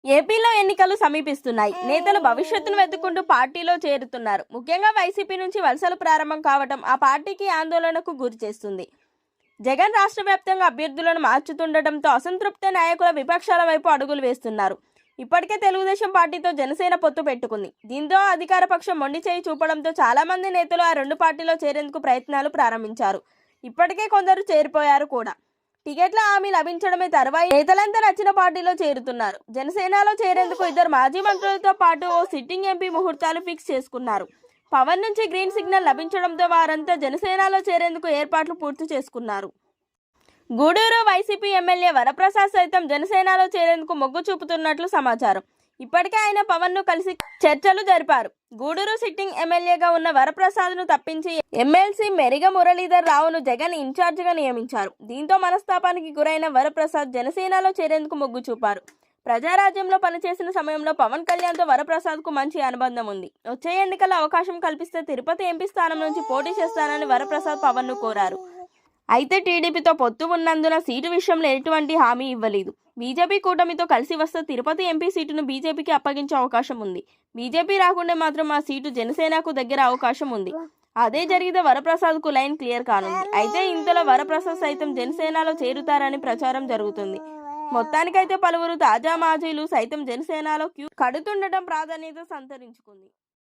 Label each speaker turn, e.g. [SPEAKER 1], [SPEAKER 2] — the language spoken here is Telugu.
[SPEAKER 1] ఏపీలో ఎన్నికలు సమీపిస్తున్నాయి. నేతలు భవిష్యత్తును వెతుక్కుంటూ పార్టీలో చేరుతున్నారు. ముఖ్యంగా వైసీపీ నుంచి వలసలు ప్రారంభం కావటం ఆ పార్టీకి ఆందోళనకు గురి చేస్తుంది. జగన్ రాష్ట్ర వ్యాప్తంగా అభ్యర్థులను మార్చుతుండటంతో అసంతృప్త నాయకుల విపక్షాల వైపు అడుగులు వేస్తున్నారు. ఇప్పటికే తెలుగుదేశం పార్టీతో జనసేన పొత్తు పెట్టుకుంది. దీంతో అధికార పక్షం మొండి చేయి చూపడంతో చాలా మంది నేతలు ఆ రెండు పార్టీలో చేరేందుకు ప్రయత్నాలు ప్రారంభించారు. ఇప్పటికే కొందరు చేరిపోయారు కూడా. టికెట్ల హామీ లభించడమే తరువాయి నేతలంతా నచ్చిన పార్టీలో చేరుతున్నారు. జనసేనలో చేరేందుకు ఇద్దరు మాజీ మంత్రులతో పాటు ఓ సిట్టింగ్ ఎంపీ ముహూర్తాలు ఫిక్స్ చేసుకున్నారు. పవన్ నుంచి గ్రీన్ సిగ్నల్ లభించడంతో వారంతా జనసేనలో చేరేందుకు ఏర్పాట్లు పూర్తి చేసుకున్నారు. గూడూరు వైసీపీ ఎమ్మెల్యే వరప్రసాద్ సైతం జనసేనలో చేరేందుకు మొగ్గు చూపుతున్నట్లు సమాచారం. ఇప్పటికే ఆయన పవన్ ను కలిసి చర్చలు జరిపారు. గూడూరు సిట్టింగ్ ఎమ్మెల్యేగా ఉన్న వరప్రసాద్ ను తప్పించి ఎమ్మెల్సీ మెరిగ మురళీధర్ రావును జగన్ ఇన్ఛార్జిగా నియమించారు. దీంతో మనస్తాపానికి గురైన వరప్రసాద్ జనసేనలో చేరేందుకు మొగ్గు చూపారు. ప్రజారాజ్యంలో పనిచేసిన సమయంలో పవన్ కళ్యాణ్తో వరప్రసాద్కు మంచి అనుబంధం ఉంది. వచ్చే ఎన్నికల్లో అవకాశం కల్పిస్తే తిరుపతి ఎంపీ స్థానం నుంచి పోటీ చేస్తానని వరప్రసాద్ పవన్ను కోరారు. అయితే టీడీపీతో పొత్తు ఉన్నందున సీటు విషయంలో ఎటువంటి హామీ ఇవ్వలేదు. బీజేపీ కూటమితో కలిసి వస్తే తిరుపతి ఎంపీ సీటును బీజేపీకి అప్పగించే అవకాశం ఉంది. బీజేపీ రాకుంటే మాత్రం ఆ సీటు జనసేనకు దగ్గర అవకాశం ఉంది. అదే జరిగితే వరప్రసాద్కు లైన్ క్లియర్ కానుంది. అయితే ఇంతలో వరప్రసాద్ సైతం జనసేనలో చేరుతారని ప్రచారం జరుగుతుంది. మొత్తానికైతే పలువురు తాజా మాజీలు సైతం జనసేనలో క్యూ కడుతుండటం ప్రాధాన్యత సంతరించుకుంది.